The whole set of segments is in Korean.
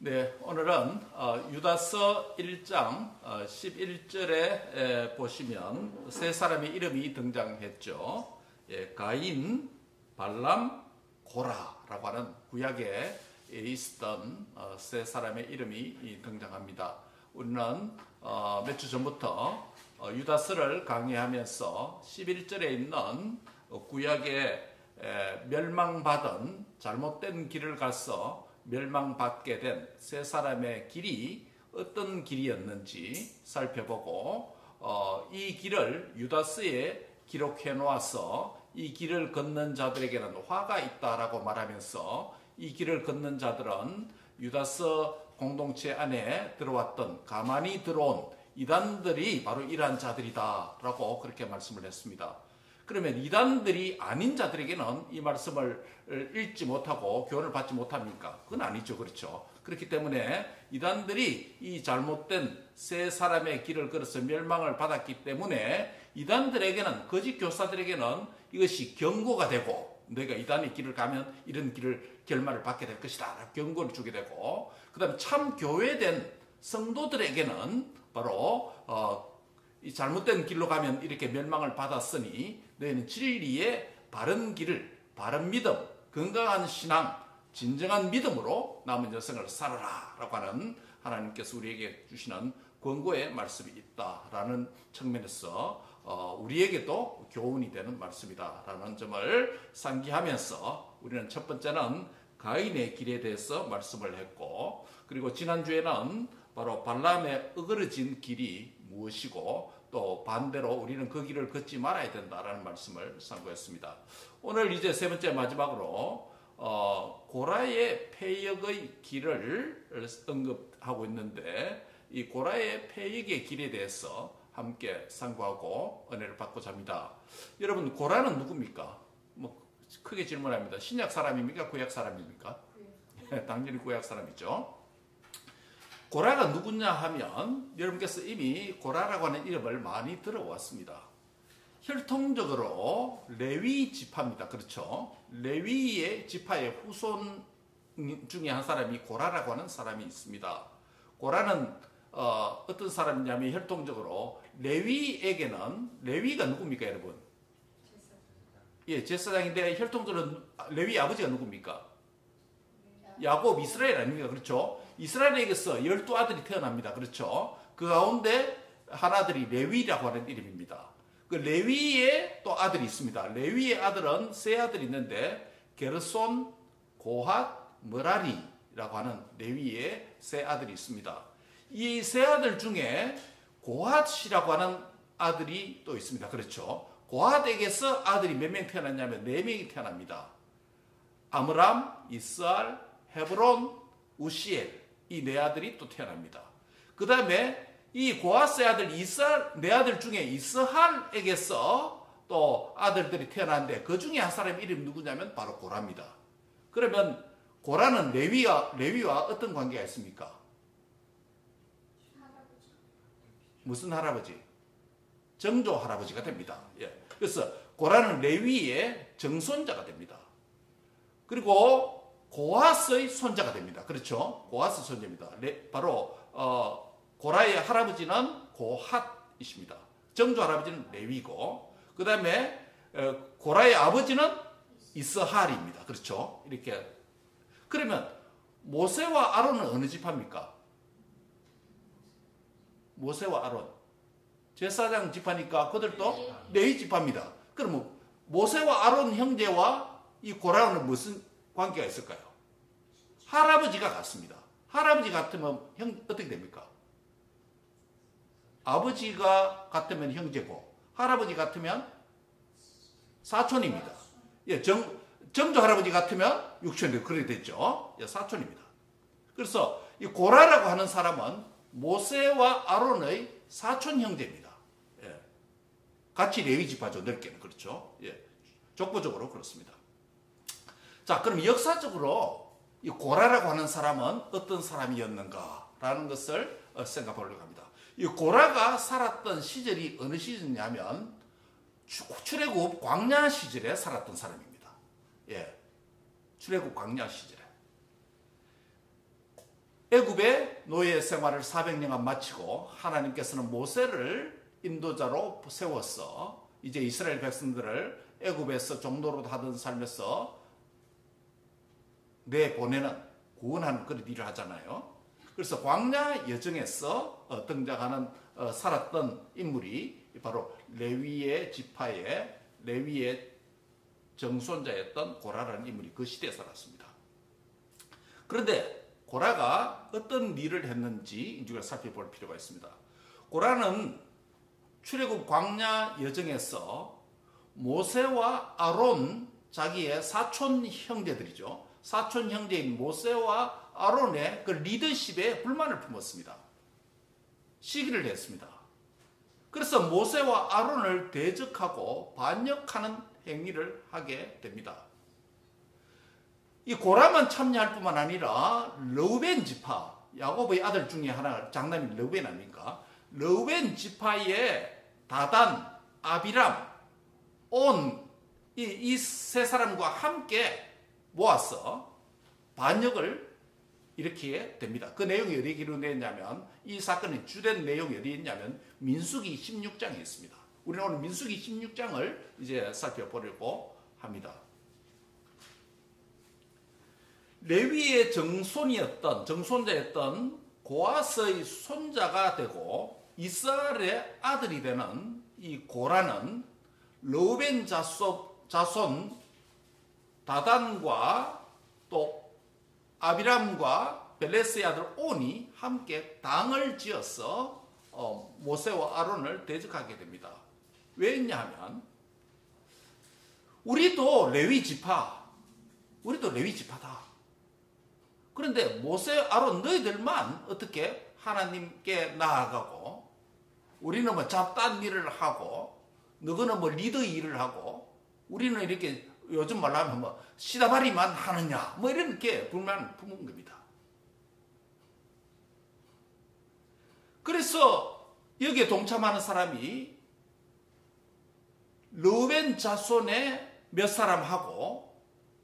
네, 오늘은 유다서 1장 11절에 보시면 세 사람의 이름이 등장했죠. 예, 가인, 발람, 고라라고 하는 구약에 있었던 세 사람의 이름이 등장합니다. 우리는 몇 주 전부터 유다서를 강의하면서 11절에 있는 구약에 멸망받은 잘못된 길을 가서 멸망받게 된 세 사람의 길이 어떤 길이었는지 살펴보고 이 길을 유다서에 기록해 놓아서 이 길을 걷는 자들에게는 화가 있다라고 말하면서 이 길을 걷는 자들은 유다서 공동체 안에 들어왔던 가만히 들어온 이단들이 바로 이러한 자들이다라고 그렇게 말씀을 했습니다. 그러면 이단들이 아닌 자들에게는 이 말씀을 읽지 못하고 교훈을 받지 못합니까? 그건 아니죠. 그렇죠. 그렇기 때문에 이단들이 이 잘못된 세 사람의 길을 걸어서 멸망을 받았기 때문에 이단들에게는, 거짓 교사들에게는 이것이 경고가 되고, 너희가 이단의 길을 가면 이런 길을 결말을 받게 될 것이다 경고를 주게 되고, 그 다음에 참 교회된 성도들에게는 바로 이 잘못된 길로 가면 이렇게 멸망을 받았으니 너희는 진리의 바른 길을, 바른 믿음, 건강한 신앙, 진정한 믿음으로 남은 여생을 살아라 라고 하는 하나님께서 우리에게 주시는 권고의 말씀이 있다라는 측면에서 우리에게도 교훈이 되는 말씀이다 라는 점을 상기하면서 우리는 첫 번째는 가인의 길에 대해서 말씀을 했고, 그리고 지난주에는 바로 발람의 어그러진 길이 무엇이고 또 반대로 우리는 그 길을 걷지 말아야 된다라는 말씀을 상고했습니다. 오늘 이제 세 번째 마지막으로 고라의 폐역의 길을 언급하고 있는데, 이 고라의 폐역의 길에 대해서 함께 상고하고 은혜를 받고자 합니다. 여러분, 고라는 누굽니까? 크게 질문합니다. 신약 사람입니까? 구약 사람입니까? 당연히 구약 사람이죠. 고라가 누구냐 하면 여러분께서 이미 고라라고 하는 이름을 많이 들어왔습니다. 혈통적으로 레위 지파입니다. 그렇죠? 레위의 지파의 후손 중에 한 사람이 고라라고 하는 사람이 있습니다. 고라는 어떤 사람이냐면 혈통적으로 레위에게는, 레위가 누굽니까 여러분? 예, 제사장인데 혈통적으로 레위 아버지가 누굽니까? 야곱, 이스라엘 아닙니까? 그렇죠? 이스라엘에게서 12아들이 태어납니다. 그렇죠? 그 가운데 하나들이 레위라고 하는 이름입니다. 그 레위의 또 아들이 있습니다. 레위의 아들은 세 아들이 있는데 게르손, 고핫, 머라리라고 하는 레위의 세 아들이 있습니다. 이 세 아들 중에 고핫이라고 하는 아들이 또 있습니다. 그렇죠? 고핫에게서 아들이 몇 명 태어났냐면 4명이 태어납니다. 아므람, 이스알, 헤브론, 우시엘, 이 네 아들이 또 태어납니다. 그 다음에 이 고핫의 아들 이스알, 네 아들 중에 이스할에게서 또 아들들이 태어났는데 그 중에 한 사람 이름이 누구냐면 바로 고라입니다. 그러면 고라는 레위와 어떤 관계가 있습니까? 무슨 할아버지? 정조 할아버지가 됩니다. 예. 그래서 고라는 레위의 정손자가 됩니다. 그리고 고핫의 손자가 됩니다. 그렇죠? 고핫의 손자입니다. 바로 고라의 할아버지는 고핫이십니다. 정조 할아버지는 레위고, 그 다음에 고라의 아버지는 이스할입니다. 그렇죠? 이렇게. 그러면 모세와 아론은 어느 지파입니까? 모세와 아론. 제사장 지파니까 그들도 레위 지파입니다. 그러면 모세와 아론 형제와 이 고라는 무슨 관계가 있을까요? 할아버지가 같습니다. 할아버지 같으면 어떻게 됩니까? 아버지가 같으면 형제고 할아버지 같으면 사촌입니다. 예, 정조 할아버지 같으면 육촌이 그렇게 됐죠. 예, 사촌입니다. 그래서 이 고라라고 하는 사람은 모세와 아론의 사촌 형제입니다. 예. 같이 레위 지파죠. 넓게는. 그렇죠. 예. 족보적으로 그렇습니다. 자, 그럼 역사적으로 이 고라라고 하는 사람은 어떤 사람이었는가라는 것을 생각해 보려고 합니다. 이 고라가 살았던 시절이 어느 시절이냐면 출애굽 광야 시절에 살았던 사람입니다. 예. 출애굽 광야 시절에. 애굽의 노예 생활을 400년간 마치고 하나님께서는 모세를 인도자로 세워서 이제 이스라엘 백성들을 애굽에서 종노로 하던 삶에서 내보내는 구원하는 그런 일을 하잖아요. 그래서 광야 여정에서 등장하는 살았던 인물이 바로 레위의 지파의 레위의 정손자였던 고라라는 인물이 그 시대에 살았습니다. 그런데 고라가 어떤 일을 했는지 우리가 살펴볼 필요가 있습니다. 고라는 출애굽 광야 여정에서 모세와 아론, 자기의 사촌 형제들이죠. 사촌 형제인 모세와 아론의 그 리더십에 불만을 품었습니다. 시기를 냈습니다. 그래서 모세와 아론을 대적하고 반역하는 행위를 하게 됩니다. 이 고라만 참여할 뿐만 아니라 르우벤 지파, 야곱의 아들 중에 하나 장남이 르우벤 아닙니까? 르우벤 지파의 다단, 아비람, 온 이 세 사람과 함께 모아서 반역을 일으키게 됩니다. 그 내용이 어디에 기록되었냐면 이 사건의 주된 내용이 어디에 있냐면 민수기 16장에 있습니다. 우리는 오늘 민수기 16장을 이제 살펴보려고 합니다. 레위의 정손자였던 고아스의 손자가 되고 이스라엘의 아들이 되는 이 고라는 르우벤 자손 다단과 또 아비람과 벨레스의 아들 온이 함께 당을 지어서 모세와 아론을 대적하게 됩니다. 왜냐하면 우리도 레위 지파다. 그런데 모세, 아론 너희들만 어떻게 하나님께 나아가고 우리는 뭐 잡다한 일을 하고 너희는 뭐 리더 일을 하고 우리는 이렇게 요즘 말로 하면 뭐 시다바리만 하느냐 뭐 이렇게 불만을 품은 겁니다. 그래서 여기에 동참하는 사람이 르우벤 자손의 몇 사람하고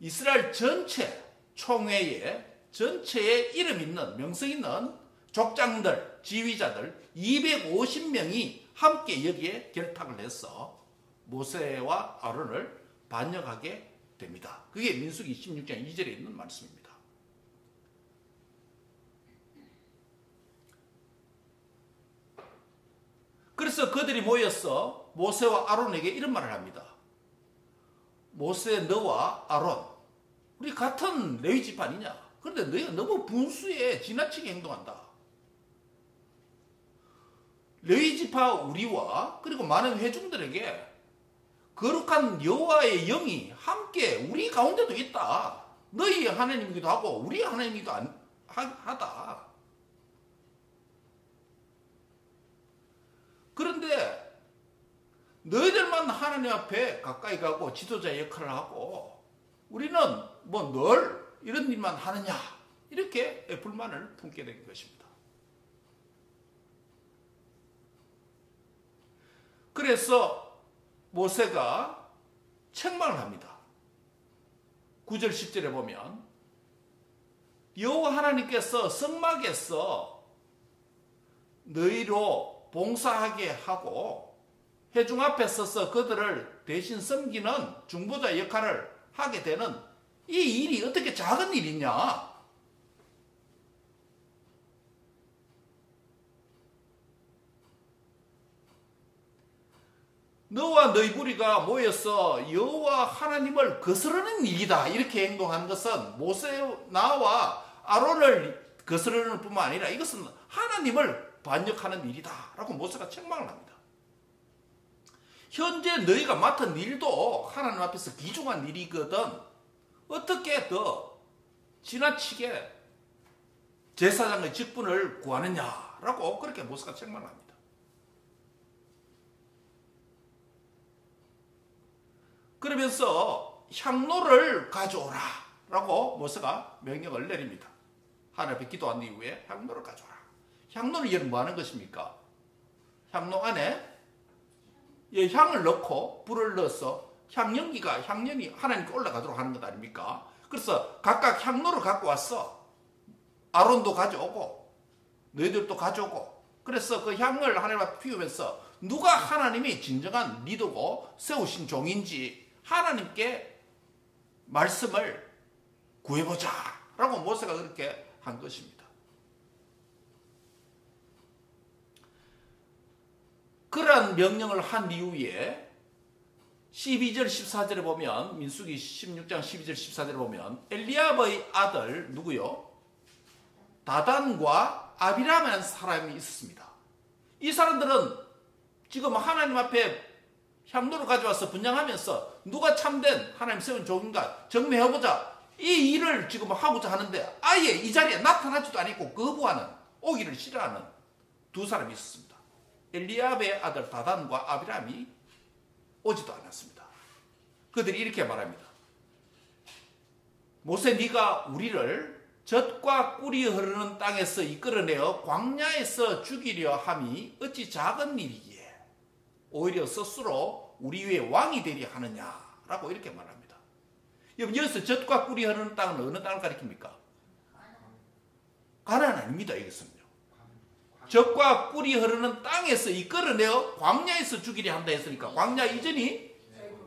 이스라엘 전체 총회에 전체에 이름 있는 명성 있는 족장들, 지휘자들 250명이 함께 여기에 결탁을 해서 모세와 아론을 반역하게 됩니다. 그게 민수기 16장 2절에 있는 말씀입니다. 그래서 그들이 모여서 모세와 아론에게 이런 말을 합니다. 모세, 너와 아론, 우리 같은 레위 집안이냐? 그런데 너희가 너무 분수에 지나치게 행동한다. 레위 지파 우리와 그리고 많은 회중들에게 거룩한 여호와의 영이 함께 우리 가운데도 있다. 너희 하나님이기도 하고 우리 하나님이기도 하다. 그런데 너희들만 하나님 앞에 가까이 가고 지도자 역할을 하고 우리는 뭐 늘 이런 일만 하느냐 이렇게 불만을 품게 된 것입니다. 그래서 모세가 책망을 합니다. 9절 10절에 보면 여호와 하나님께서 성막에서 너희로 봉사하게 하고 회중 앞에 서서 그들을 대신 섬기는 중보자 역할을 하게 되는 이 일이 어떻게 작은 일이냐? 너와 너희 무리가 모여서 여호와 하나님을 거스르는 일이다. 이렇게 행동한 것은 모세 나와 아론을 거스르는 뿐만 아니라 이것은 하나님을 반역하는 일이다. 라고 모세가 책망을 합니다. 현재 너희가 맡은 일도 하나님 앞에서 귀중한 일이거든. 어떻게 더 지나치게 제사장의 직분을 구하느냐라고 그렇게 모세가 책망을 합니다. 그러면서 향로를 가져오라 라고 모세가 명령을 내립니다. 하나님 앞에 기도한 이후에 향로를 가져오라. 향로를 여러분 뭐 하는 것입니까? 향로 안에 향을 넣고 불을 넣어서 향연이 하나님께 올라가도록 하는 것 아닙니까? 그래서 각각 향로를 갖고 와서 아론도 가져오고 너희들도 가져오고, 그래서 그 향을 하나님 앞에 피우면서 누가 하나님이 진정한 리더고 세우신 종인지 하나님께 말씀을 구해보자 라고 모세가 그렇게 한 것입니다. 그러한 명령을 한 이후에 12절 14절에 보면, 민수기 16장 12절 14절에 보면 엘리압의 아들 누구요? 다단과 아비람이라는 사람이 있었습니다. 이 사람들은 지금 하나님 앞에 향로를 가져와서 분향하면서 누가 참된 하나님 세운 종인가 정리해보자, 이 일을 지금 하고자 하는데 아예 이 자리에 나타나지도 않고 거부하는, 오기를 싫어하는 두 사람이 있었습니다. 엘리압의 아들 다단과 아비람이 오지도 않았습니다. 그들이 이렇게 말합니다. 모세, 네가 우리를 젖과 꿀이 흐르는 땅에서 이끌어내어 광야에서 죽이려 함이 어찌 작은 일이기에 오히려 스스로 우리 위에 왕이 되려 하느냐라고 이렇게 말합니다. 여기서 젖과 꿀이 흐르는 땅은 어느 땅을 가리킵니까? 가나안 아닙니다. 이것은요. 젖과 꿀이 흐르는 땅에서 이끌어내어 광야에서 죽이려 한다 했으니까 광야 이전이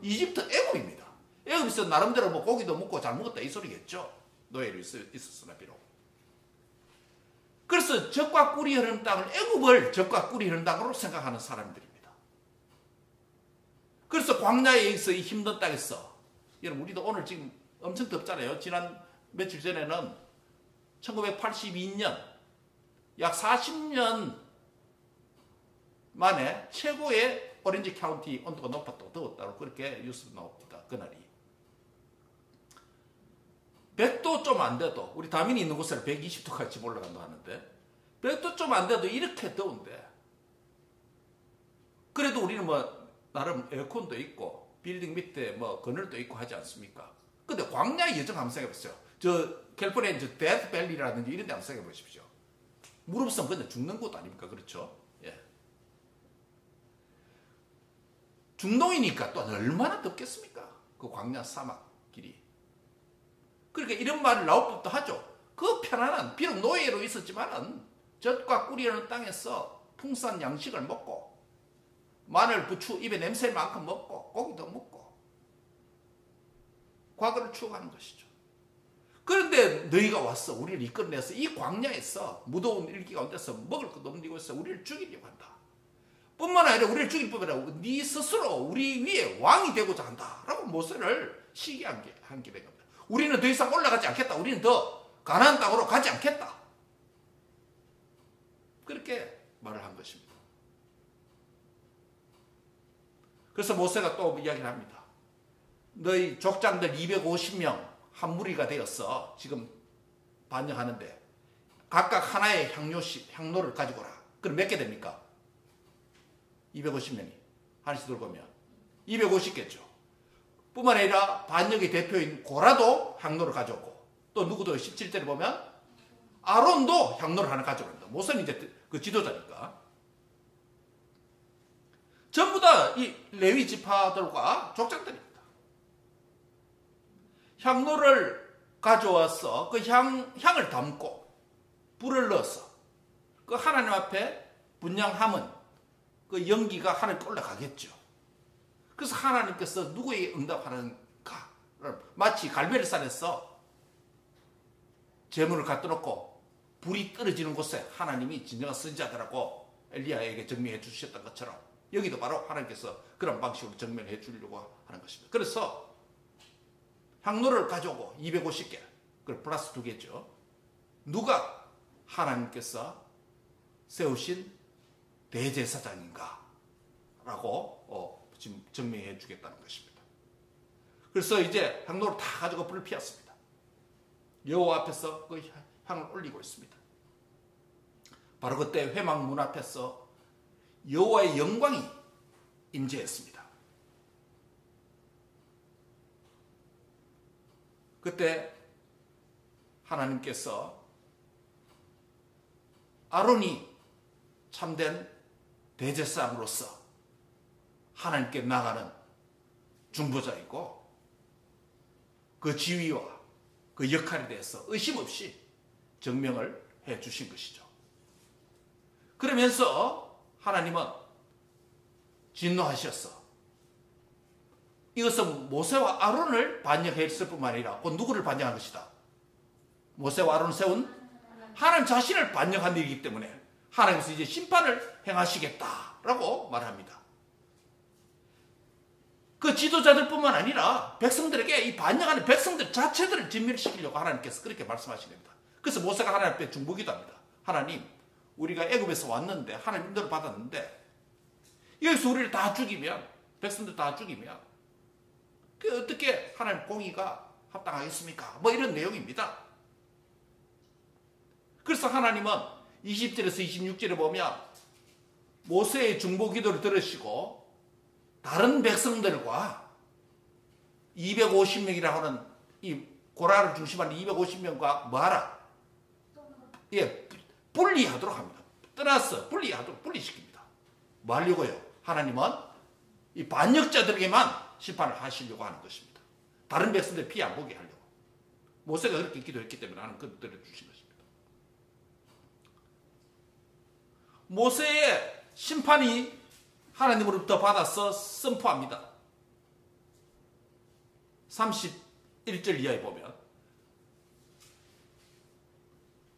이집트 애굽입니다. 애굽에서 나름대로 뭐 고기도 먹고 잘 먹었다 이 소리겠죠. 노예로 있었으나 비록. 그래서 젖과 꿀이 흐르는 땅을 애굽을 젖과 꿀이 흐르는 땅으로 생각하는 사람들입니다. 그래서 광야에 있어 이 힘든 땅에서, 여러분 우리도 오늘 지금 엄청 덥잖아요. 지난 며칠 전에는 1982년 약 40년 만에 최고의 오렌지 카운티 온도가 높았다고, 더웠다고 그렇게 뉴스 나옵니다. 그날이 100도 좀 안 돼도, 우리 다민이 있는 곳에는 120도까지 올라간다고 하는데 100도 좀 안 돼도 이렇게 더운데, 그래도 우리는 뭐 나름 에어컨도 있고 빌딩 밑에 뭐 그늘도 있고 하지 않습니까? 근데 광야의 여정 한번 생각해보세요. 저 캘리포니아 저 데스밸리라든지 이런 데 한번 생각해보십시오. 무릎선 그냥 죽는 곳 아닙니까? 그렇죠? 예. 중동이니까 또 얼마나 덥겠습니까? 그 광야 사막 길이. 그러니까 이런 말을 나올 법도 하죠. 그 편안한, 비록 노예로 있었지만은 젖과 꿀이 흐르는 땅에서 풍성한 양식을 먹고 마늘, 부추 입에 냄새를 만큼 먹고 고기도 먹고 과거를 추억하는 것이죠. 그런데 너희가 와서 우리를 이끌어내서 이 광야에서 무더운 일기 가운데서 먹을 것도 없는 곳에서 우리를 죽이려고 한다. 뿐만 아니라 우리를 죽일 뿐만 아니라 네 스스로 우리 위에 왕이 되고자 한다 라고 모세를 시기한 게 된 겁니다. 우리는 더 이상 올라가지 않겠다. 우리는 더 가나안 땅으로 가지 않겠다. 그렇게 말을 한 것입니다. 그래서 모세가 또 이야기를 합니다. 너희 족장들 250명 한 무리가 되어서 지금 반영하는데 각각 하나의 향로를 가지고 오라. 그럼 몇 개 됩니까? 250명이 하나씩 들고 오면 250개죠. 뿐만 아니라 반역의 대표인 고라도 향로를 가져오고, 또 누구도 17절에 보면 아론도 향로를 하나 가져옵니다. 모세는 이제 그 지도자니까. 전부 다 이 레위 지파들과 족장들입니다. 향로를 가져와서 그 향을 담고 불을 넣어서 그 하나님 앞에 분향하면 그 연기가 하늘에 올라가겠죠. 그래서 하나님께서 누구에게 응답하는가? 마치 갈멜산에서 제물을 갖다 놓고 불이 떨어지는 곳에 하나님이 진정한 선지자들하고 엘리야에게 정리해 주셨던 것처럼 여기도 바로 하나님께서 그런 방식으로 정면해 주려고 하는 것입니다. 그래서 향로를 가져오고 250개, 그걸 플러스 2개죠. 누가 하나님께서 세우신 대제사장인가? 라고 지금 증명해 주겠다는 것입니다. 그래서 이제 향로를 다 가지고 불을 피웠습니다. 여호와 앞에서 그 향을 올리고 있습니다. 바로 그때 회막 문 앞에서 여호와의 영광이 임재했습니다. 그때 하나님께서 아론이 참된 대제사장으로서 하나님께 나가는 중보자이고 그 지위와 그 역할에 대해서 의심 없이 증명을 해 주신 것이죠. 그러면서 하나님은 진노하셨어. 이것은 모세와 아론을 반역했을 뿐만 아니라 곧 누구를 반역한 것이다. 모세와 아론을 세운 하나님 자신을 반역한 일이기 때문에 하나님께서 이제 심판을 행하시겠다라고 말합니다. 그 지도자들뿐만 아니라 백성들에게 이 반역하는 백성들 자체들을 진멸시키려고 하나님께서 그렇게 말씀하신 겁니다. 그래서 모세가 하나님 앞에 중보기도 합니다. 하나님, 우리가 애굽에서 왔는데 하나님 인도를 받았는데 여기서 우리를 다 죽이면, 백성들 다 죽이면 그 어떻게 하나님 공의가 합당하겠습니까? 뭐 이런 내용입니다. 그래서 하나님은 20절에서 26절에 보면 모세의 중보기도를 들으시고 다른 백성들과 250명이라고 하는 이 고라를 중심하는 250명과 뭐하라? 예, 분리하도록 합니다. 떠나서 분리하도록 분리시킵니다. 뭐 하려고요? 하나님은 이 반역자들에게만 심판을 하시려고 하는 것입니다. 다른 백성들 피해 안 보게 하려고. 모세가 그렇게 기도했기 때문에 하나님 그들을 주신 것입니다. 모세의 심판이 하나님으로부터 받아서 선포합니다. 31절 이하에 보면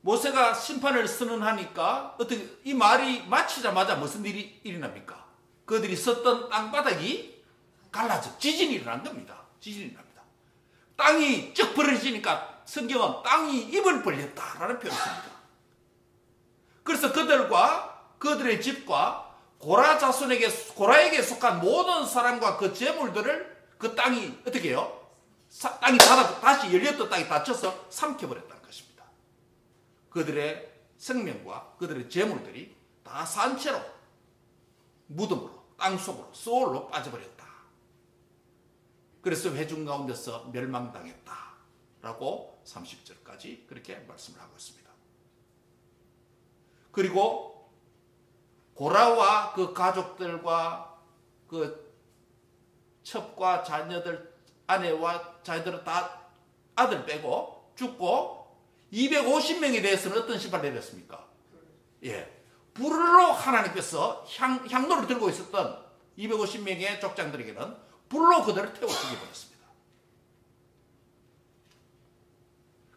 모세가 심판을 선언하니까 어떻게 이 말이 마치자마자 무슨 일이 일어납니까? 그들이 섰던 땅바닥이 갈라져 지진이 일어난 겁니다. 지진이 일어납니다. 땅이 쩍 벌어지니까 성경은 땅이 입을 벌렸다라는 표현을 씁니다. 그래서 그들과 그들의 집과 고라 자손에게, 고라에게 속한 모든 사람과 그 재물들을 그 땅이 어떻게 해요? 땅이 다시 열렸던 땅이 닫혀서 삼켜버렸다는 것입니다. 그들의 생명과 그들의 재물들이 다 산채로 무덤으로 땅속으로 소울로 빠져버렸다. 그래서 회중 가운데서 멸망당했다 라고 30절까지 그렇게 말씀을 하고 있습니다. 그리고 고라와 그 가족들과 그 첩과 자녀들, 아내와 자녀들은 다 아들 빼고 죽고 250명에 대해서는 어떤 심판을 내렸습니까? 예, 불로 하나님께서 향로를 들고 있었던 250명의 족장들에게는 불로 그들을 태워 죽여버렸습니다.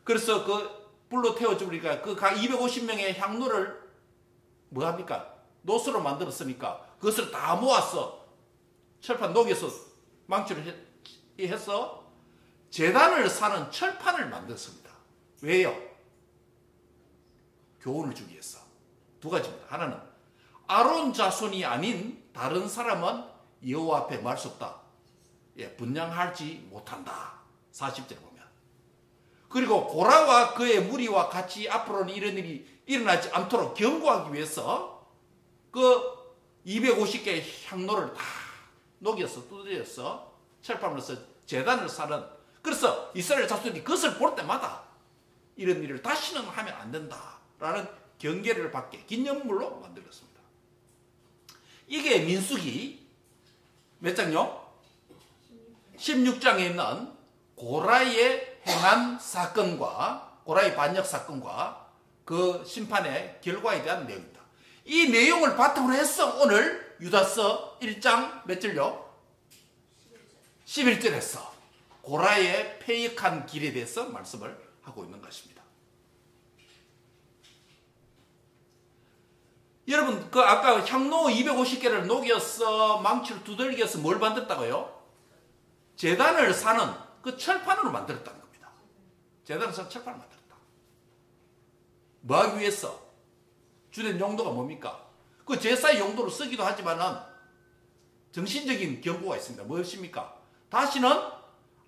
그래서 그 불로 태워 죽으니까 그 250명의 향로를 뭐 합니까? 노스로 만들었으니까 그것을 다 모아서 철판 녹여서 망치를 해서 제단을 사는 철판을 만들었습니다. 왜요? 교훈을 주기 위해서. 두 가지입니다. 하나는 아론 자손이 아닌 다른 사람은 여호와 앞에 말할 수 없다. 예, 분양하지 못한다. 40절에 보면. 그리고 고라와 그의 무리와 같이 앞으로는 이런 일이 일어나지 않도록 경고하기 위해서 그 250개의 향로를 다 녹여서 두드려서 철판으로서 제단을 사는, 그래서 이스라엘 자손이 그것을 볼 때마다 이런 일을 다시는 하면 안 된다라는 경계를 받게 기념물로 만들었습니다. 이게 민수기 몇 장요? 16장에 있는 고라의 행한 사건과 고라의 반역 사건과 그 심판의 결과에 대한 내용입니다. 이 내용을 바탕으로 해서 오늘 유다서 1장 몇 절요? 11절에서 고라의 패역한 길에 대해서 말씀을 하고 있는 것입니다. 여러분, 그 아까 향로 250개를 녹여서 망치를 두들겨서 뭘 만들었다고요? 제단을 사는 그 철판으로 만들었다는 겁니다. 제단을 사는 철판을 만들었다. 뭐 하기 위해서? 주된 용도가 뭡니까? 그 제사의 용도로 쓰기도 하지만은 정신적인 경고가 있습니다. 무엇입니까? 다시는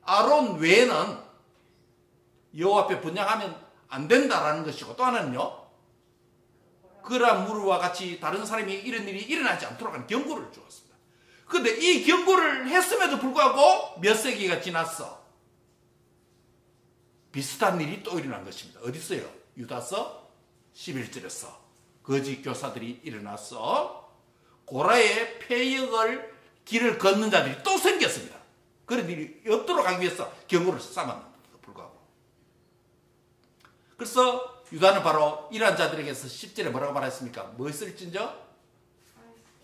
아론 외에는 여호와 앞에 분향하면 안 된다라는 것이고, 또 하나는요, 그라 무르와 같이 다른 사람이 이런 일이 일어나지 않도록 하는 경고를 주었습니다. 그런데 이 경고를 했음에도 불구하고 몇 세기가 지났어. 비슷한 일이 또 일어난 것입니다. 어디 있어요? 유다서 11절에서 거짓 교사들이 일어나서 고라의 패역을 길을 걷는 자들이 또 생겼습니다. 그런 일이 없도록 하기 위해서 경고를 쌓았는데도 불구하고. 그래서 유다는 바로 이러한 자들에게서 10절에 뭐라고 말했습니까? 뭐 있을진저?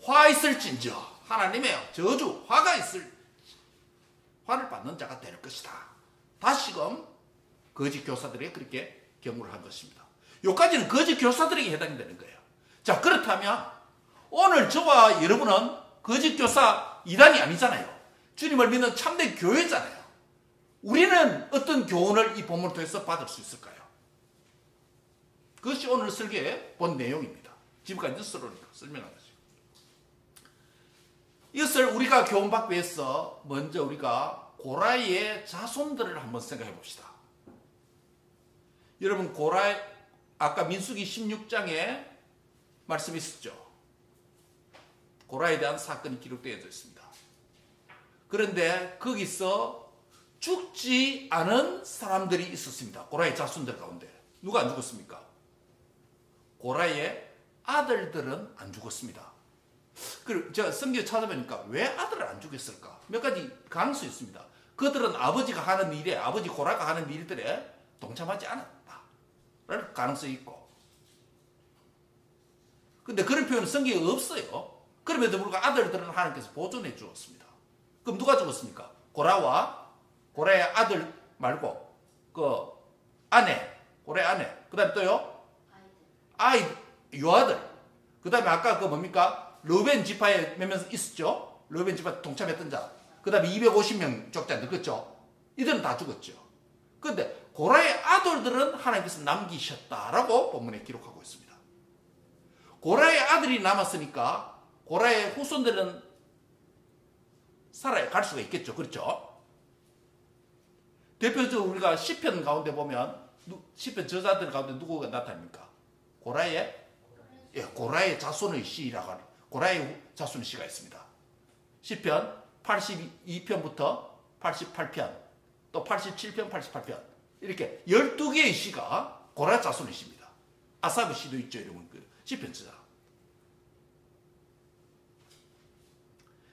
화 있을진저. 하나님의 저주, 화가 있을, 화를 받는 자가 될 것이다. 다시금 거짓 교사들에게 그렇게 경고를 한 것입니다. 여기까지는 거짓 교사들에게 해당이 되는 거예요. 자, 그렇다면 오늘 저와 여러분은 거짓 교사 이단이 아니잖아요. 주님을 믿는 참된 교회잖아요. 우리는 어떤 교훈을 이 본문을 통해서 받을 수 있을까요? 그것이 오늘 설교에 본 내용입니다. 지금까지 설명한 거죠. 이것을 우리가 교훈받기 위해서 먼저 우리가 고라의 자손들을 한번 생각해 봅시다. 여러분, 아까 민수기 16장에 말씀이 있었죠. 고라에 대한 사건이 기록되어 있습니다. 그런데 거기서 죽지 않은 사람들이 있었습니다. 고라의 자손들 가운데. 누가 안 죽었습니까? 고라의 아들들은 안 죽었습니다. 그리고 제가 성경 찾아보니까 왜 아들을 안 죽였을까? 몇 가지 가능성이 있습니다. 그들은 아버지가 하는 일에, 아버지 고라가 하는 일들에 동참하지 않았다라는 가능성이 있고. 근데 그런 표현은 성경에 없어요. 그럼에도 불구하고 아들들은 하나님께서 보존해 주었습니다. 그럼 누가 죽었습니까? 고라의 아들 말고 그 아내, 고라의 아내. 그 다음에 또요? 요아들. 그 다음에 아까 그 뭡니까? 르벤 지파에 몇 명 있었죠? 르벤 지파 동참했던 자. 그 다음에 250명 족자들, 그렇죠? 이들은 다 죽었죠. 그런데 고라의 아들들은 하나님께서 남기셨다라고 본문에 기록하고 있습니다. 고라의 아들이 남았으니까 고라의 후손들은 살아갈 수가 있겠죠. 그렇죠? 대표적으로 우리가 시편 가운데 보면 시편 저자들 가운데 누구가 나타납니까? 고라의 자손의 시라고 하는 고라의 자손의 시가 있습니다. 시편 82편부터 88편, 또 87편, 88편 이렇게 12개의 시가 고라 자손의 시입니다. 아삽의 시도 있죠. 여러분, 그 시편 저자.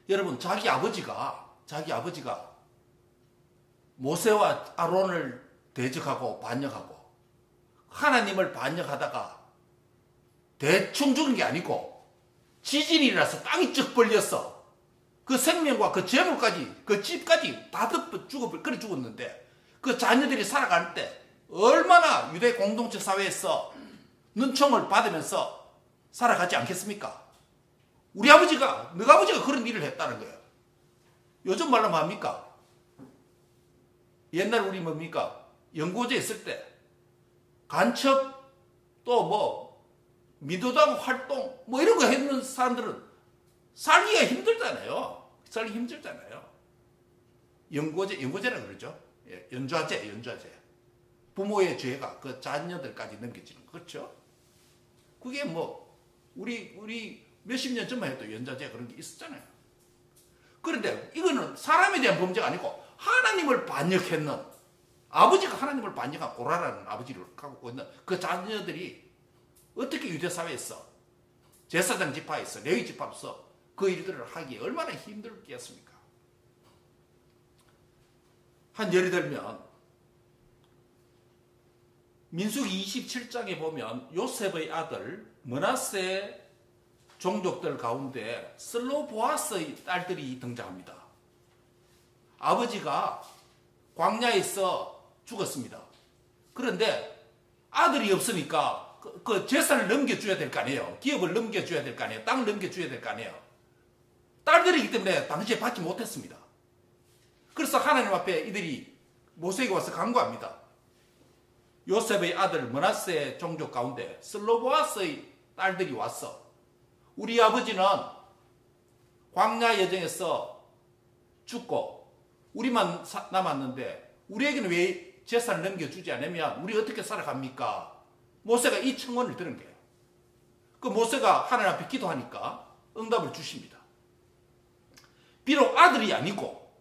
여러분, 자기 아버지가 모세와 아론을 대적하고 반역하고 하나님을 반역하다가 대충 죽은 게 아니고 지진이 일어나서 땅이 쭉 벌렸어. 그 생명과 그 재물까지, 그 집까지 다 덮어 죽었는데 그 자녀들이 살아갈 때 얼마나 유대 공동체 사회에서 눈총을 받으면서 살아가지 않겠습니까? 우리 아버지가, 너가 아버지가 그런 일을 했다는 거예요. 요즘 말로 뭡니까? 옛날 우리 뭡니까? 연구제 있을 때 간첩 또 뭐 민주당 활동 뭐 이런 거 했는 사람들은 살기가 힘들잖아요. 살기 힘들잖아요. 연구제라 그러죠. 예, 연좌제. 부모의 죄가 그 자녀들까지 넘겨지는 거. 그렇죠? 그게 뭐 우리 몇십 년 전만 해도 연좌제 그런 게 있었잖아요. 그런데 이거는 사람에 대한 범죄가 아니고 하나님을 반역했는, 아버지가 하나님을 반역한 고라라는 아버지를 갖고 있는 그 자녀들이 어떻게 유대사회에서 제사장 지파에서 레위 지파로서 그 일들을 하기에 얼마나 힘들겠습니까? 한 예를 들면 민수기 27장에 보면 요셉의 아들 므낫세 종족들 가운데 슬로보아스의 딸들이 등장합니다. 아버지가 광야에서 죽었습니다. 그런데 아들이 없으니까 그 재산을 넘겨줘야 될 거 아니에요. 기업을 넘겨줘야 될 거 아니에요. 땅을 넘겨줘야 될 거 아니에요. 딸들이기 때문에 당시에 받지 못했습니다. 그래서 하나님 앞에 이들이 모세에게 와서 간구합니다. 요셉의 아들 므낫세 종족 가운데 슬로보아스의 딸들이 왔어. 우리 아버지는 광야 여정에서 죽고 우리만 남았는데 우리에게는 왜 재산을 넘겨주지 않으면 우리 어떻게 살아갑니까? 모세가 이 청원을 들은 거예요. 그 모세가 하나님 앞에 기도하니까 응답을 주십니다. 비록 아들이 아니고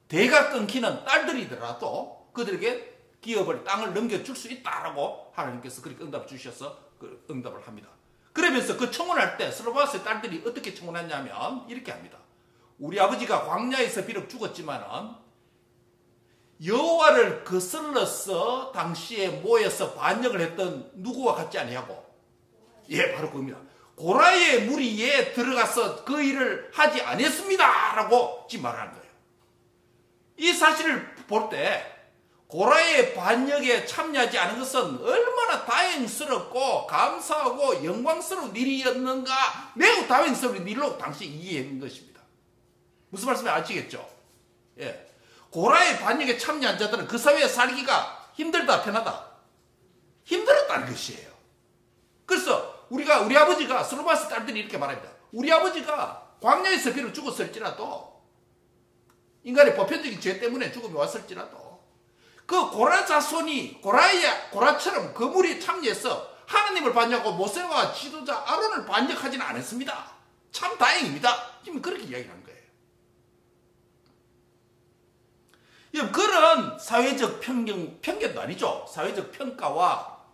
대가 끊기는 딸들이더라도 그들에게 기업을, 땅을 넘겨줄 수 있다라고 하나님께서 그렇게 응답을 주셔서 그 응답을 합니다. 그러면서 그 청원할 때 슬로바스의 딸들이 어떻게 청원했냐면 이렇게 합니다. 우리 아버지가 광야에서 비록 죽었지만은 여호와를 거슬러서 당시에 모여서 반역을 했던 누구와 같지 아니하고? 예, 바로 그겁니다. 고라의 무리에 들어가서 그 일을 하지 않았습니다 라고 지금 말하는 거예요. 이 사실을 볼 때 고라의 반역에 참여하지 않은 것은 얼마나 다행스럽고 감사하고 영광스러운 일이었는가, 매우 다행스러운 일로 당시 이해한 것입니다. 무슨 말씀인지 아시겠죠? 예. 고라의 반역에 참여한 자들은 그 사회에 살기가 힘들다, 편하다? 힘들었다는 것이에요. 그래서 우리 아버지가, 솔로몬의 딸들이 이렇게 말합니다. 우리 아버지가 광야에서 비록 죽었을지라도, 인간의 보편적인 죄 때문에 죽음이 왔을지라도, 그 고라 자손이 고라처럼 그 무리에 참여해서 하나님을 반역하고 모세와 지도자 아론을 반역하지는 않았습니다. 참 다행입니다. 지금 그렇게 이야기하는 거예요. 그런 사회적 편견도 아니죠. 사회적 평가와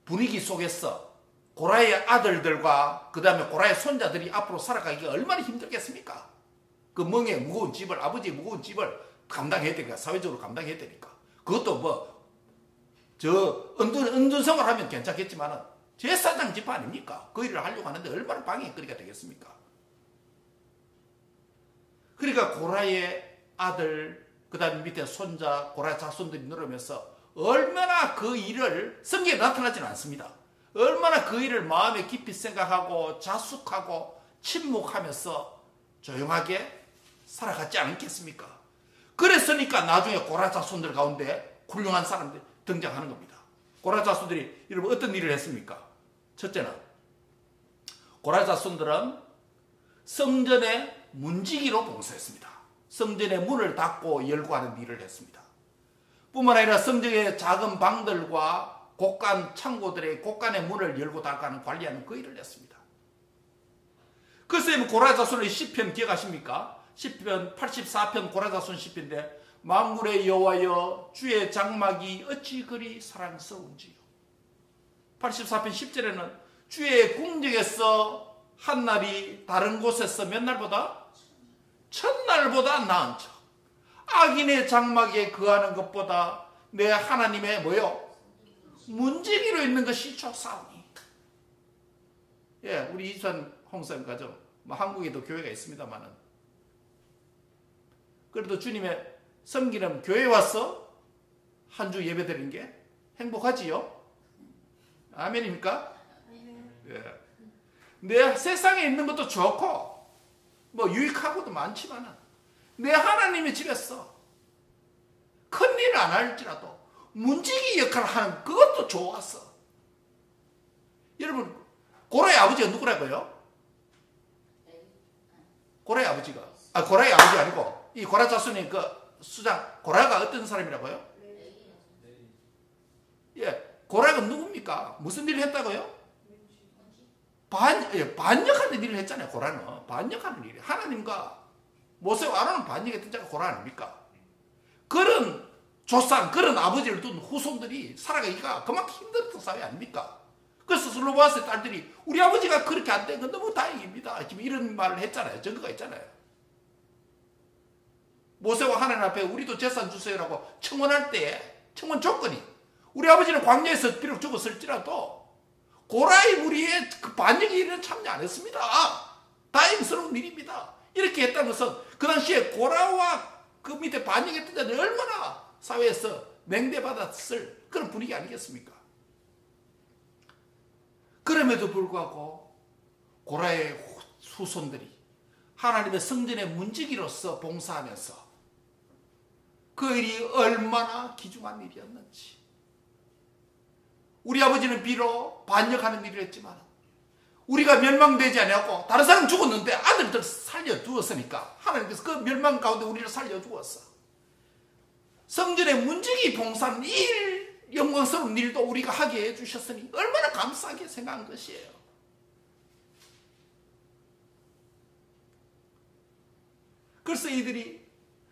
분위기 속에서 고라의 아들들과 그 다음에 고라의 손자들이 앞으로 살아가기가 얼마나 힘들겠습니까? 그 멍에 무거운 집을, 아버지의 무거운 집을 감당해야 되니까, 사회적으로 감당해야 되니까. 그것도 은둔생활 하면 괜찮겠지만은 제사장 집회 아닙니까? 그 일을 하려고 하는데 얼마나 방해거리가 되겠습니까? 그러니까 고라의 아들, 그 다음에 밑에 손자, 고라 자손들이 늘어면서 얼마나 그 일을, 성경에 나타나지는 않습니다. 얼마나 그 일을 마음에 깊이 생각하고 자숙하고 침묵하면서 조용하게 살아갔지 않겠습니까? 그랬으니까 나중에 고라 자손들 가운데 훌륭한 사람들이 등장하는 겁니다. 고라 자손들이 여러분 어떤 일을 했습니까? 첫째는 고라 자손들은 성전의 문지기로 봉사했습니다. 성전의 문을 닫고 열고 하는 일을 했습니다. 뿐만 아니라 성전의 작은 방들과 곳간 창고들의 곳간의 문을 열고 닫고 관리하는 그 일을 했습니다. 그래서 고라 자손의 시편 기억하십니까? 시편 84편 고라 자손 시편인데, 만군의 여호와여 주의 장막이 어찌 그리 사랑스러운지요. 84편 10절에는 주의 궁정에서 한 날이 다른 곳에서 몇 날보다? 천날보다 나은 척. 악인의 장막에 거하는 것보다 내 하나님의 뭐요? 문지기로 있는 것이 좋사오니. 예, 우리 이천 홍사님 가정, 한국에도 교회가 있습니다만은, 그래도 주님의 섬기는 교회 와서 한 주 예배 드리는 게 행복하지요? 아멘입니까? 예. 내 세상에 있는 것도 좋고 뭐 유익하고도 많지만 내 하나님의 집에서 큰일을 안 할지라도 문지기 역할을 하는 그것도 좋았어. 여러분, 고라의 아버지가 누구라고요? 고라의 아버지가, 고라의 아버지 아니고 이 고라 자손의 그 수장, 고라가 어떤 사람이라고요? 예, 고라가 누굽니까? 무슨 일을 했다고요? 반역하는 일을 했잖아요. 고라는 반역하는 일. 하나님과 모세와 아론은 반역했던 자가 고라 아닙니까? 그런 조상, 그런 아버지를 둔 후손들이 살아가기가 그만큼 힘들었던 사회 아닙니까? 그래서 슬로바스의 딸들이 우리 아버지가 그렇게 안 된 건 너무 다행입니다. 지금 이런 말을 했잖아요. 증거가 있잖아요. 모세와 하나님 앞에 우리도 재산 주세요라고 청원할 때 청원 조건이, 우리 아버지는 광야에서 비록 죽었을지라도 고라의 무리에 그 반역의 일은 참여 안 했습니다. 다행스러운 일입니다. 이렇게 했다는 것은 그 당시에 고라와 그 밑에 반역했던 자들이 얼마나 사회에서 맹대받았을 그런 분위기 아니겠습니까? 그럼에도 불구하고 고라의 후손들이 하나님의 성전의 문지기로서 봉사하면서 그 일이 얼마나 귀중한 일이었는지. 우리 아버지는 비록 반역하는 일을 했지만 우리가 멸망되지 않았고 다른 사람 죽었는데 아들들 살려두었으니까 하나님께서 그 멸망 가운데 우리를 살려주었어. 성전의 문지기 봉사는 일, 영광스러운 일도 우리가 하게 해주셨으니 얼마나 감사하게 생각한 것이에요. 그래서 이들이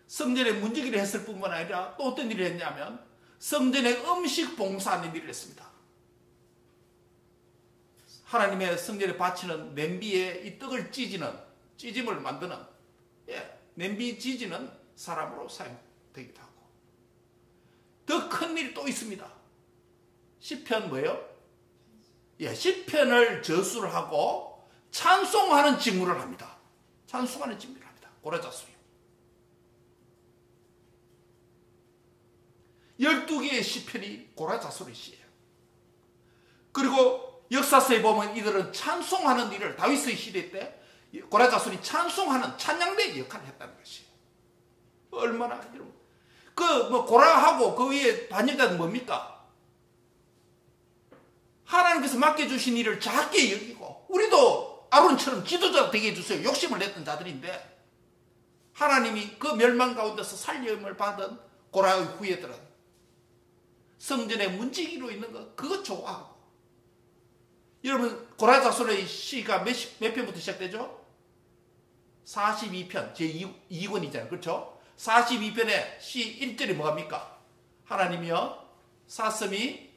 성전의 문지기를 했을 뿐만 아니라 또 어떤 일을 했냐면 성전의 음식 봉사하는 일을 했습니다. 하나님의 성전에 바치는 냄비에 이 떡을 찌짐을 만드는, 냄비 지지는 사람으로 사용되기도 하고, 하는 일이 또 있습니다. 시편 뭐예요? 예, 시편을 저수를 하고 찬송하는 직무를 합니다. 찬송하는 직무를 합니다. 고라자손이요. 12개의 시편이 고라자손의 시예요. 그리고 역사서에 보면 이들은 찬송하는 일을 다윗의 시대 때 고라자손이 찬송하는 찬양대의 역할을 했다는 것이에요. 얼마나 여러분 고라하고 그 위에 반역자는 뭡니까? 하나님께서 맡겨주신 일을 작게 여기고 우리도 아론처럼 지도자 되게 해주세요. 욕심을 냈던 자들인데 하나님이 그 멸망 가운데서 살림을 받은 고라의 후예들은 성전에 문지기로 있는 거 그거 좋아하고 여러분 고라 자손의 시가 몇 편부터 시작되죠? 42편 제2권이잖아요. 그렇죠? 42편의 시 1절이 뭐합니까? 하나님이여 사슴이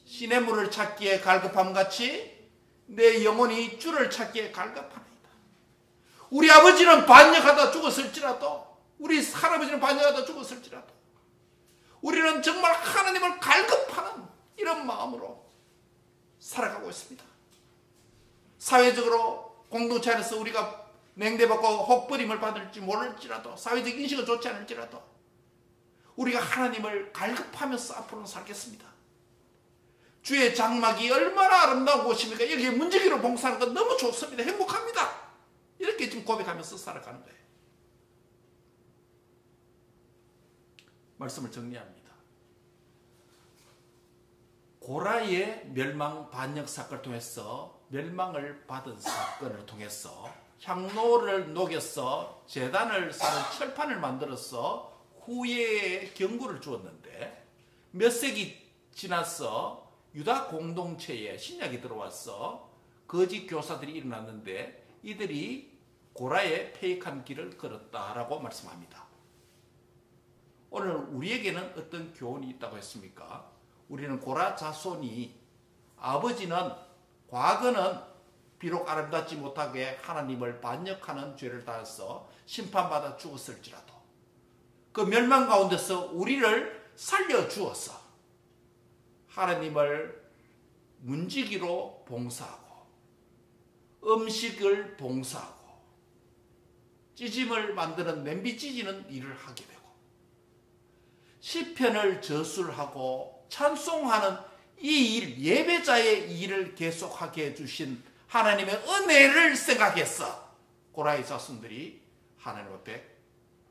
시냇물을 찾기에 갈급함같이 내 영혼이 주를 찾기에 갈급하나이다. 우리 아버지는 반역하다 죽었을지라도 우리 할아버지는 반역하다 죽었을지라도 우리는 정말 하나님을 갈급하는 이런 마음으로 살아가고 있습니다. 사회적으로 공동체 안에서 우리가 맹대받고 혹버림을 받을지 모를지라도 사회적 인식은 좋지 않을지라도 우리가 하나님을 갈급하면서 앞으로는 살겠습니다. 주의 장막이 얼마나 아름다운 곳입니까? 여기에 문지기로 봉사하는 건 너무 좋습니다. 행복합니다. 이렇게 지금 고백하면서 살아가는 거예요. 말씀을 정리합니다. 고라의 멸망 반역 사건을 통해서 멸망을 받은 사건을 통해서 향로를 녹여서 제단을 쌓는 철판을 만들어서 후예의 경고를 주었는데 몇 세기 지나서 유다 공동체에 신약이 들어와서 거짓 교사들이 일어났는데 이들이 고라의 폐역한 길을 걸었다라고 말씀합니다. 오늘 우리에게는 어떤 교훈이 있다고 했습니까? 우리는 고라 자손이 아버지는 과거는 비록 아름답지 못하게 하나님을 반역하는 죄를 따라서 심판받아 죽었을지라도 그 멸망 가운데서 우리를 살려주어서 하나님을 문지기로 봉사하고 음식을 봉사하고 찌짐을 만드는 냄비 찌지는 일을 하게 되고 시편을 저술하고 찬송하는 이 일, 예배자의 일을 계속하게 해주신 하나님의 은혜를 생각해서 고라의 자손들이 하나님 앞에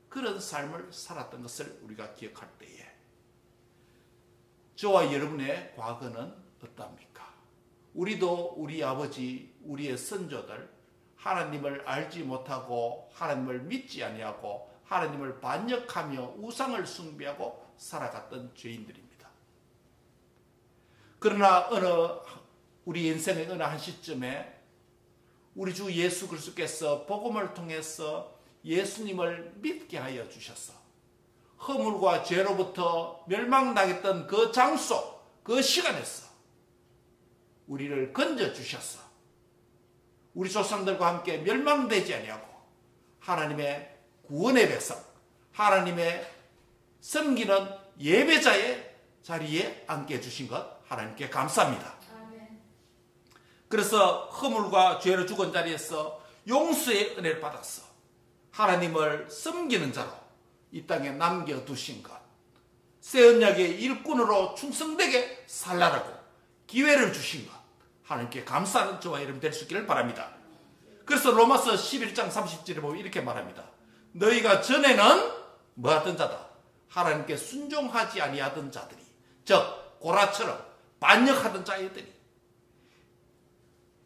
그런 삶을 살았던 것을 우리가 기억할 때에 저와 여러분의 과거는 어떠합니까? 우리도 우리 아버지, 우리의 선조들 하나님을 알지 못하고 하나님을 믿지 아니하고 하나님을 반역하며 우상을 숭배하고 살아갔던 죄인들입니다. 그러나 우리 인생의 어느 한 시점에 우리 주 예수 그리스도께서 복음을 통해서 예수님을 믿게 하여 주셔서 허물과 죄로부터 멸망당했던 그 장소, 그 시간에서 우리를 건져주셔서 우리 조상들과 함께 멸망되지 아니하고 하나님의 구원의 백성, 하나님의 섬기는 예배자의 자리에 앉게 해주신 것 하나님께 감사합니다. 그래서 허물과 죄로 죽은 자리에서 용서의 은혜를 받았어 하나님을 섬기는 자로 이 땅에 남겨두신 것, 새 언약의 일꾼으로 충성되게 살라라고 기회를 주신 것 하나님께 감사하는 저와 여러분 될 수 있기를 바랍니다. 그래서 로마서 11장 30절에 보면 이렇게 말합니다. 너희가 전에는 뭐하던 자다? 하나님께 순종하지 아니하던 자들이, 즉 고라처럼 반역하던 자들이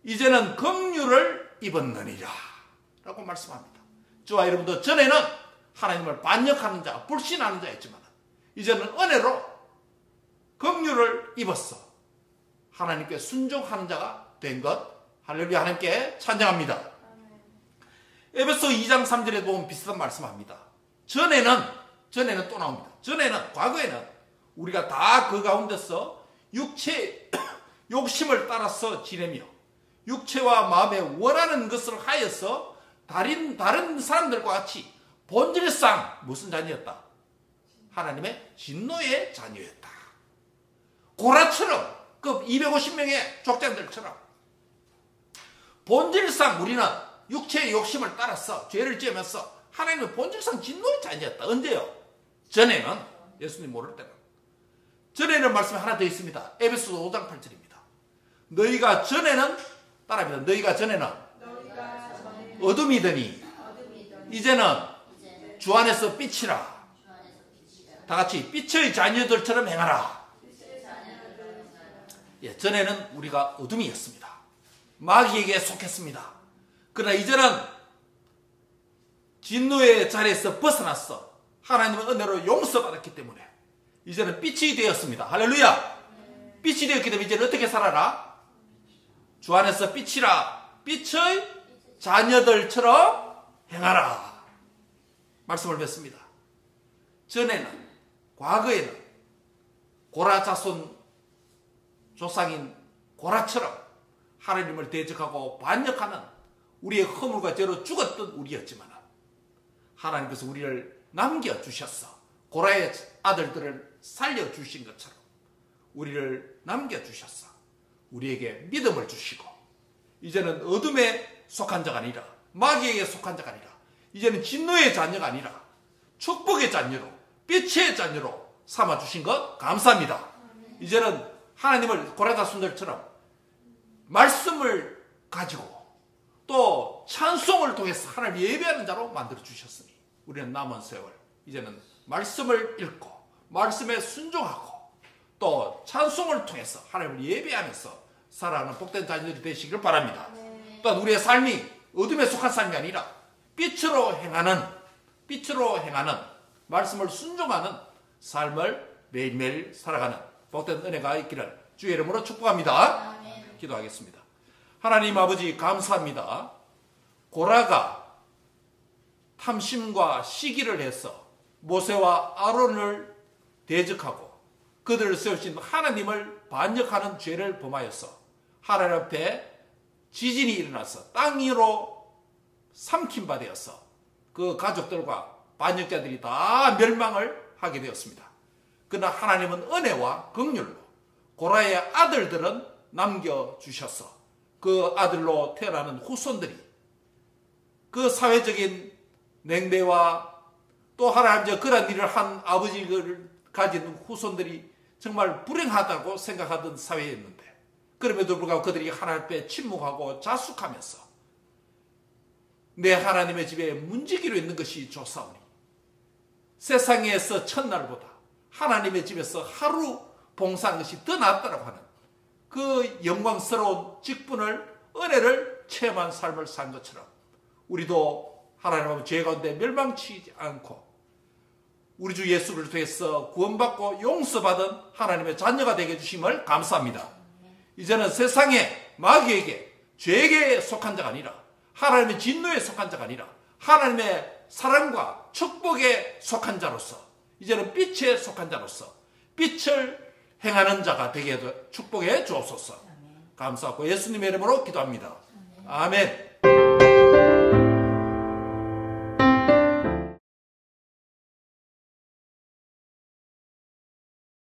이제는 긍휼을 입었느니라 라고 말씀합니다. 저와 여러분도 전에는 하나님을 반역하는 자, 불신하는 자였지만 이제는 은혜로 긍휼을 입었어 하나님께 순종하는 자가 된 것 할렐루야 하나님께 찬양합니다. 에베소 2장 3절에 보면 비슷한 말씀합니다. 전에는 또 나옵니다. 과거에는 우리가 다 그 가운데서 육체의 욕심을 따라서 지내며 육체와 마음에 원하는 것을 하여서 다른 사람들과 같이 본질상 무슨 자녀였다? 하나님의 진노의 자녀였다 고라처럼 그 250명의 족장들처럼 본질상 우리는 육체의 욕심을 따라서 죄를 지으면서 하나님의 본질상 진노의 자녀였다. 언제요? 전에는, 예수님 모를 때는. 전에는 말씀이 하나 더 있습니다. 에베소서 5장 8절입니다. 너희가 전에는, 따라합니다. 너희가 전에는 어둠이더니 이제는 주 안에서 빛이라. 다 같이 빛의 자녀들처럼 행하라. 예, 전에는 우리가 어둠이었습니다. 마귀에게 속했습니다. 그러나 이제는 진노의 자리에서 벗어났어. 하나님의 은혜로 용서받았기 때문에 이제는 빛이 되었습니다. 할렐루야. 빛이 되었기 때문에 이제는 어떻게 살아라? 주 안에서 빛이라. 빛의 자녀들처럼 행하라. 말씀을 뵙습니다. 전에는, 과거에는 고라 자손 조상인 고라처럼 하나님을 대적하고 반역하는 우리의 허물과 죄로 죽었던 우리였지만 하나님께서 우리를 남겨주셨어. 고라의 아들들을 살려주신 것처럼 우리를 남겨주셨어. 우리에게 믿음을 주시고 이제는 어둠에 속한 자가 아니라, 마귀에게 속한 자가 아니라, 이제는 진노의 자녀가 아니라 축복의 자녀로, 빛의 자녀로 삼아주신 것 감사합니다. 이제는 하나님을 고라 자손들처럼 말씀을 가지고 또 찬송을 통해서 하나님을 예배하는 자로 만들어주셨으니 우리는 남은 세월 이제는 말씀을 읽고 말씀에 순종하고 또 찬송을 통해서 하나님을 예배하면서 살아가는 복된 자녀들이 되시기를 바랍니다. 또한 우리의 삶이 어둠에 속한 삶이 아니라 빛으로 행하는 말씀을 순종하는 삶을 매일매일 살아가는 복된 은혜가 있기를 주의 이름으로 축복합니다. 기도하겠습니다. 하나님 아버지 감사합니다. 고라가 탐심과 시기를 해서 모세와 아론을 대적하고 그들을 세우신 하나님을 반역하는 죄를 범하여서 하나님 앞에 지진이 일어나서 땅 위로 삼킨 바 되어서 그 가족들과 반역자들이 다 멸망을 하게 되었습니다. 그러나 하나님은 은혜와 긍휼로 고라의 아들들은 남겨주셔서 그 아들로 태어나는 후손들이 그 사회적인 냉대와 또 하나님의 그런 일을 한 아버지를 가진 후손들이 정말 불행하다고 생각하던 사회였는데 그럼에도 불구하고 그들이 하나님 앞에 침묵하고 자숙하면서 내 하나님의 집에 문지기로 있는 것이 좋사오니 세상에서 첫날보다 하나님의 집에서 하루 봉사하는 것이 더 낫다라고 하는 그 영광스러운 직분을, 은혜를 체험한 삶을 산 것처럼 우리도 하나님 앞에 죄 가운데 멸망치지 않고 우리 주 예수를 통해서 구원받고 용서받은 하나님의 자녀가 되게 해주심을 감사합니다. 이제는 세상에 마귀에게, 죄에게 속한 자가 아니라 하나님의 진노에 속한 자가 아니라 하나님의 사랑과 축복에 속한 자로서 이제는 빛에 속한 자로서 빛을 행하는 자가 되게 축복해 주옵소서. 감사하고 예수님의 이름으로 기도합니다. 아멘.